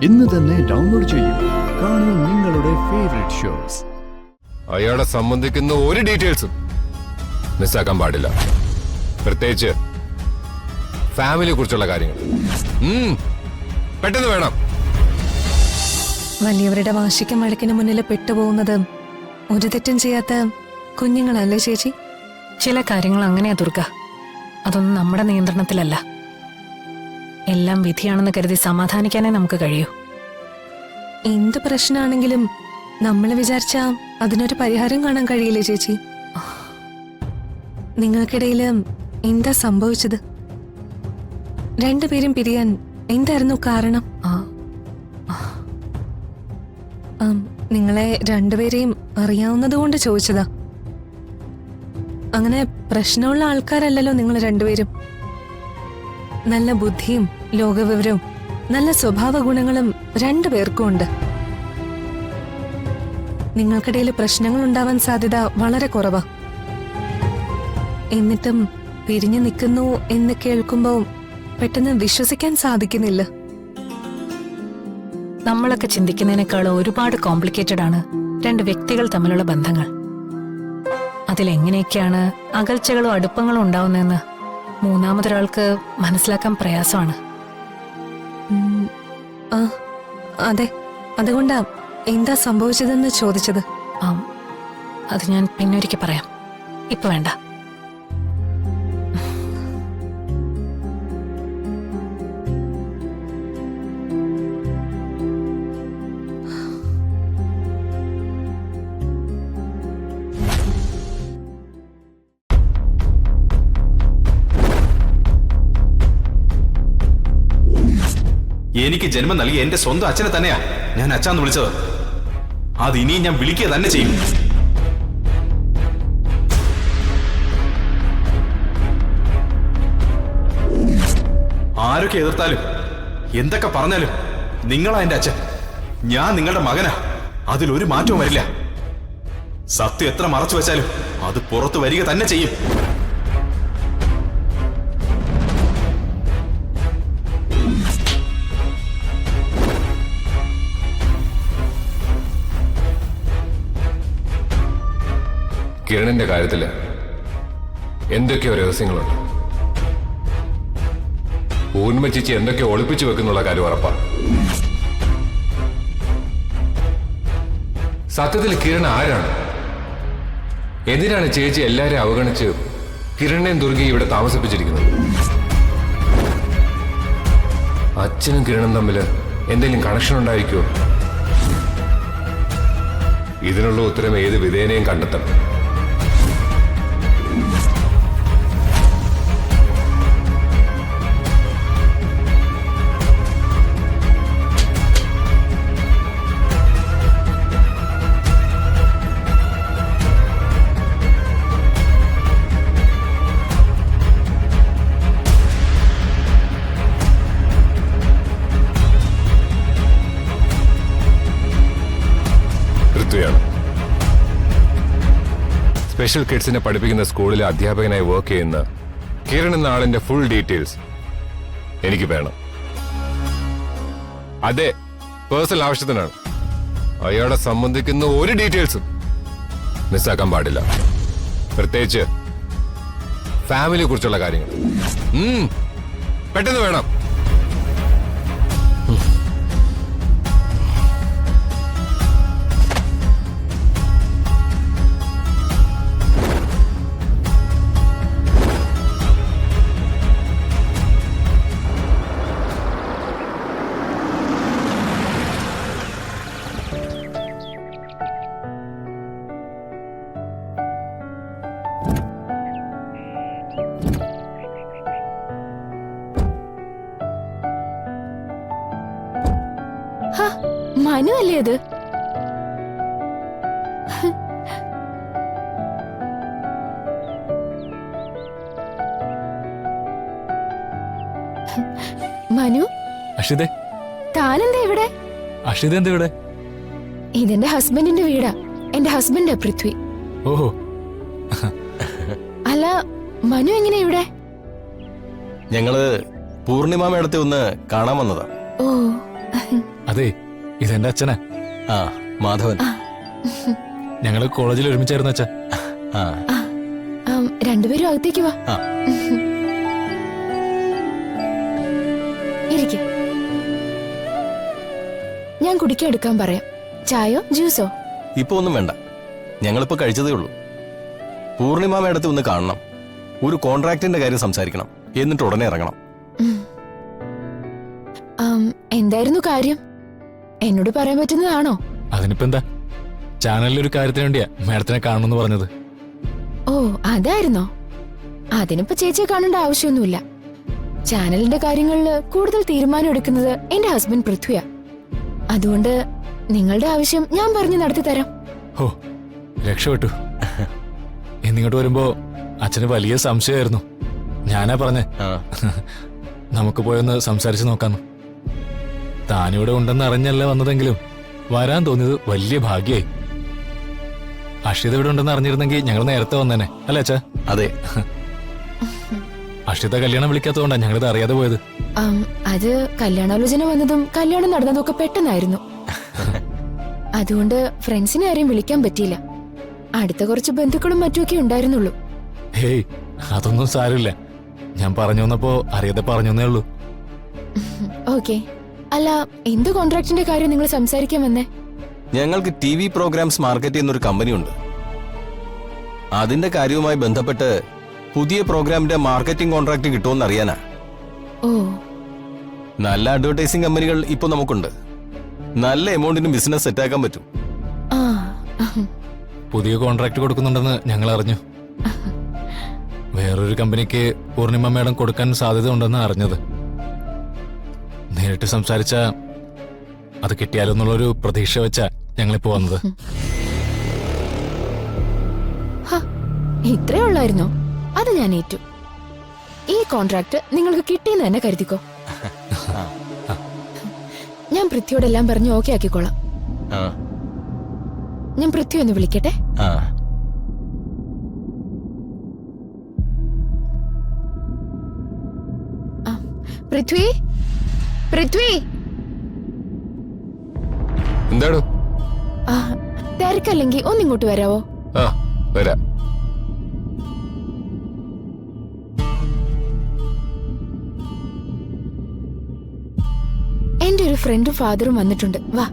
ഇന്ന് തന്നെ ഡൗൺലോഡ് ചെയ്യൂ. കാണൂ നിങ്ങളുടെ ഫേവറേറ്റ് ഷോസ്. അയാളെ സംബന്ധിക്കുന്ന ഒരു ഡീറ്റെയിൽസും മിസ്സാക്കാൻ പാടില്ല. പ്രത്യേകിച്ച് ഫാമിലിയെ കുറിച്ചുള്ള കാര്യങ്ങൾ പെട്ടെന്ന് വേണം. വലിയവരുടെ വാശിക്കും വഴക്കിന് മുന്നിൽ പെട്ടുപോകുന്നത് ഒരു തെറ്റും ചെയ്യാത്ത കുഞ്ഞുങ്ങളല്ലേ ചേച്ചി? ചില കാര്യങ്ങൾ അങ്ങനെയാ ദുർഗ. അതൊന്നും നമ്മുടെ നിയന്ത്രണത്തിലല്ല. എല്ലാം വിധിയാണെന്ന് കരുതി സമാധാനിക്കാനേ നമുക്ക് കഴിയൂ. എന്ത് പ്രശ്നമാണെങ്കിലും നമ്മൾ വിചാരിച്ചാ അതിനൊരു പരിഹാരം കാണാൻ കഴിയില്ലേ ചേച്ചി? നിങ്ങൾക്കിടയിൽ എന്താ സംഭവിച്ചത്? രണ്ടുപേരും പിരിയാൻ എന്തായിരുന്നു കാരണം? നിങ്ങളെ രണ്ടുപേരെയും അറിയാവുന്നതുകൊണ്ട് ചോദിച്ചതാ. അങ്ങനെ പ്രശ്നമുള്ള ആൾക്കാരല്ലല്ലോ നിങ്ങൾ രണ്ടുപേരും. നല്ല ബുദ്ധിയും ലോകവിവരവും നല്ല സ്വഭാവ ഗുണങ്ങളും രണ്ടുപേർക്കും ഉണ്ട്. നിങ്ങൾക്കിടയിൽ പ്രശ്നങ്ങൾ ഉണ്ടാവാൻ സാധ്യത വളരെ കുറവാ. എന്നിട്ടും പിരിഞ്ഞു നിൽക്കുന്നു എന്ന് കേൾക്കുമ്പോ പെട്ടെന്ന് വിശ്വസിക്കാൻ സാധിക്കുന്നില്ല. നമ്മളൊക്കെ ചിന്തിക്കുന്നതിനേക്കാൾ ഒരുപാട് കോംപ്ലിക്കേറ്റഡ് ആണ് രണ്ട് വ്യക്തികൾ തമ്മിലുള്ള ബന്ധങ്ങൾ. അതിലെങ്ങനെയൊക്കെയാണ് അകൽച്ചകളും അടുപ്പങ്ങളും ഉണ്ടാവുന്നതെന്ന് മൂന്നാമതൊരാൾക്ക് മനസ്സിലാക്കാൻ പ്രയാസമാണ്. അതെ, അതുകൊണ്ടാ എന്താ സംഭവിച്ചതെന്ന് ചോദിച്ചത്. അത് ഞാൻ പിന്നൊരിക്കൽ പറയാം. ഇപ്പൊ വേണ്ട. എനിക്ക് ജന്മം നൽകിയ എന്റെ സ്വന്തം അച്ഛനെ തന്നെയാ ഞാൻ അച്ഛാന്ന് വിളിച്ചത്. അത് ഇനിയും ഞാൻ വിളിക്കുക തന്നെ ചെയ്യും. ആരൊക്കെ എതിർത്താലും എന്തൊക്കെ പറഞ്ഞാലും നിങ്ങളാ എന്റെ അച്ഛൻ. ഞാൻ നിങ്ങളുടെ മകനാ. അതിലൊരു മാറ്റവും വരില്ല. സത്യം എത്ര മറച്ചു വെച്ചാലും അത് പുറത്തു വരിക തന്നെ ചെയ്യും. കിരണിന്റെ കാര്യത്തില് എന്തൊക്കെയോ രഹസ്യങ്ങളുണ്ട്. പൂർണിമ ചേച്ചി എന്തൊക്കെയോ ഒളിപ്പിച്ചു വെക്കുന്നുള്ള കാര്യം ഉറപ്പാ. സത്യത്തിൽ കിരൺ ആരാണ്? എന്തിനാണ് ചേച്ചി എല്ലാരെയും അവഗണിച്ച് കിരണിനെയും ദുർഗയും ഇവിടെ താമസിപ്പിച്ചിരിക്കുന്നത്? അച്ഛനും കിരണും തമ്മിൽ എന്തെങ്കിലും കണക്ഷൻ ഉണ്ടായിരിക്കുമോ? ഇതിനുള്ള ഉത്തരം ഏത് വിധേനയും കണ്ടെത്തണം. സ്പെഷ്യൽ കിഡ്സിനെ പഠിപ്പിക്കുന്ന സ്കൂളിലെ അധ്യാപകനായി വർക്ക് ചെയ്യുന്ന കിരൺ എന്ന ആളിന്റെ ഫുൾ ഡീറ്റെയിൽസ് എനിക്ക് വേണം. അതെ, പേഴ്സണൽ ആവശ്യത്തിനാണ്. അയാളെ സംബന്ധിക്കുന്ന ഒരു ഡീറ്റെയിൽസും മിസ്സാക്കാൻ പാടില്ല. പ്രത്യേകിച്ച് ഫാമിലിയെ കുറിച്ചുള്ള കാര്യങ്ങൾ പെട്ടെന്ന് വേണം. മനു അല്ലേ അത്? മനു, അക്ഷിതേ, താനെന്താ ഇവിടെ? അക്ഷിത എന്താ ഇവിടെ? ഇതെന്റെ ഹസ്ബൻഡിന്റെ വീടാ. എന്റെ ഹസ്ബൻഡാ പൃഥ്വി. ഓഹോ. അല്ല, മനു എങ്ങനെ ഇവിടെ? ഞങ്ങള് പൂർണിമ മേഡത്തെ ഒന്ന് കാണാൻ വന്നതാ. ഓ, അതെ ഇതെന്റെ അച്ഛനാ. ആ മാധവൻ. ഞങ്ങള് കോളേജിൽ ഒരുമിച്ചായിരുന്നു അച്ഛാ. ആ രണ്ടുപേരും അകത്തേക്ക് വാ. ആ. ഇരിക്കെ. ഞാൻ കുടിക്കാൻ എടുക്കാൻ പറയാം. ചായോ ജ്യൂസോ? ഇപ്പൊ ഒന്നും വേണ്ട, ഞങ്ങളിപ്പോ കഴിച്ചതേ ഉള്ളൂ. പൂർണിമ മേഡത്തെ ഒന്ന് കാണണം, ഒരു കോൺട്രാക്ടിന്റെ കാര്യം സംസാരിക്കണം, എന്നിട്ട് ഉടനെ ഇറങ്ങണം. എന്തായിരുന്നു കാര്യം? എന്നോട് പറയാൻ പറ്റുന്നതാണോ? അതിനിപ്പോ എന്താ, ചാനലിലൊരു കാര്യത്തിന് വേണ്ടിയാ മാഡത്തിനെ കാണണമെന്ന് പറഞ്ഞത്. ഓ അതായിരുന്നോ? അതിനിപ്പോ ചേച്ചിയെ കാണേണ്ട ആവശ്യമൊന്നുമില്ല. ചാനലിന്റെ കാര്യങ്ങളിൽ കൂടുതൽ തീരുമാനം എടുക്കുന്നത് എന്റെ ഹസ്ബൻഡ് പൃഥ്വിയാ. അതുകൊണ്ട് നിങ്ങളുടെ ആവശ്യം ഞാൻ പറഞ്ഞു നടത്തി തരാം. ഓ രക്ഷപ്പെട്ടു. എന്നിങ്ങോട്ട് വരുമ്പോ അച്ഛന് വലിയ സംശയമായിരുന്നു. ഞാനാ പറഞ്ഞേ ആ. നമുക്ക് പോയൊന്ന് സംസാരിച്ച് നോക്കാന്ന്. താനിവിടെ ഉണ്ടെന്ന് അറിഞ്ഞല്ല വന്നതെങ്കിലും വരാൻ തോന്നിയത് വലിയ ഭാഗ്യായി. അക്ഷിത ഇവിടെ ഉണ്ടെന്ന് അറിഞ്ഞിരുന്നെങ്കിൽ ഞങ്ങൾ നേരത്തെ വന്നേനെ അല്ലേ അച്ഛാ? അതെ. അക്ഷിത കല്യാണം വിളിക്കാത്തതുകൊണ്ടാ ഞങ്ങളിത് അറിയാതെ പോയത്. അത് കല്യാണാലോചന വന്നതും കല്യാണം നടന്നതും ഒക്കെ പെട്ടെന്നായിരുന്നു. അതുകൊണ്ട് ഫ്രണ്ട്സിനെ ആരെയും വിളിക്കാൻ പറ്റിയില്ല. അടുത്ത കുറച്ച് ബന്ധുക്കളും മറ്റുമൊക്കെ ഉണ്ടായിരുന്നുള്ളൂ. ഹേയ് അതൊന്നും സാരമില്ല, ഞാൻ പറഞ്ഞു വന്നപ്പോ അറിയാതെ പറഞ്ഞേ ഉള്ളൂ. ഓക്കെ. അല്ല, എന്ത് കോൺട്രാക്ടിന്റെ കാര്യം നിങ്ങൾ സംസാരിക്കാൻ വന്നേ? ഞങ്ങൾക്ക് TV പ്രോഗ്രാംസ് മാർക്കറ്റ് ചെയ്യുന്നൊരു കമ്പനിയുണ്ട്. അതിന്റെ കാര്യവുമായി ബന്ധപ്പെട്ട് പുതിയ പ്രോഗ്രാമിന്റെ മാർക്കറ്റിംഗ് കോൺട്രാക്ട് കിട്ടുമെന്ന് അറിയാനാ. ഓ നല്ല അഡ്വർടൈസിംഗ് കമ്പനികൾ ഇപ്പൊ നമുക്കുണ്ട്. നല്ല എമൗണ്ടിന് ബിസിനസ് സെറ്റാക്കാൻ പറ്റും. ആ പുതിയ കോൺട്രാക്ട് കൊടുക്കുന്നുണ്ടെന്ന് ഞങ്ങൾ അറിഞ്ഞു. വേറൊരു കമ്പനിക്ക് പൂർണിമ മേഡം കൊടുക്കാൻ സാധ്യത ഉണ്ടെന്ന് അറിഞ്ഞത്. നേരിട്ട് സംസാരിച്ച അത് കിട്ടിയാലെന്നുള്ളൊരു പ്രതീക്ഷ വെച്ചാ ഞങ്ങളിപ്പോ വന്നത്. ഇത്രേ ഉള്ളായിരുന്നോ? അത് ഞാൻ ഏറ്റു. ഈ കോൺട്രാക്ട് നിങ്ങൾക്ക് കിട്ടിയെന്ന് തന്നെ കരുതിക്കോ. ഞാൻ പൃഥ്വിയോടെല്ലാം പറഞ്ഞ് ഓക്കെ ആക്കിക്കോളാം. ആ. ഞാൻ പൃഥ്വി ഒന്ന് വിളിക്കട്ടെ. ആ. പൃഥ്വി, പൃഥ്വി. എന്താടോ? തിരക്കല്ലെങ്കിൽ ഒന്നിങ്ങോട്ട് വരാവോ? ആ വരാം. എന്റെ ഒരു ഫ്രണ്ടും ഫാദറും വന്നിട്ടുണ്ട്. വാ.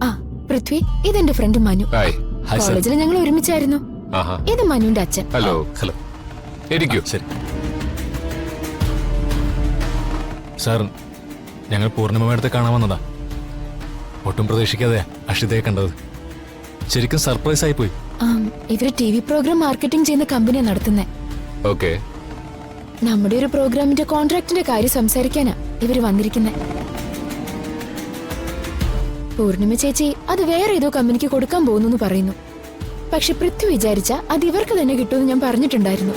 ആ പൃഥ്വി, ഇതെന്റെ friend Manu. Hi. Hi sir. കോളേജിൽ ഞങ്ങൾ ഒരുമിച്ചായിരുന്നു. ആഹാ. ഇത് മനുവിന്റെ അച്ഛൻ. ഹലോ. ഹലോ. ഇരിക്കൂ. ശരി സാർ, ഞങ്ങൾ പൂർണിമ മേഡത്തെ കാണാൻ വന്നതാ. ഒട്ടും പ്രതീക്ഷിക്കാതെ അക്ഷിതയെ കണ്ടത്. ശരിക്കും സർപ്രൈസ് ആയി പോയി. ഇവര് TV പ്രോഗ്രാം മാർക്കറ്റിംഗ് ചെയ്യുന്ന കമ്പനിയാ നടത്തുന്നേ. ഓക്കെ. നമ്മുടെ ഒരു പ്രോഗ്രാമിന്റെ കോൺട്രാക്ടിന്റെ കാര്യം സംസാരിക്കാനാ ഇവര് വന്നിരിക്കുന്നേ. പൂർണിമ ചേച്ചി അത് വേറെ ഏതോ കമ്പനിക്ക് കൊടുക്കാൻ പോകുന്നു പറയുന്നു. പക്ഷെ പൃഥ്വി വിചാരിച്ച അത് ഇവർക്ക് തന്നെ കിട്ടുമെന്ന് ഞാൻ പറഞ്ഞിട്ടുണ്ടായിരുന്നു.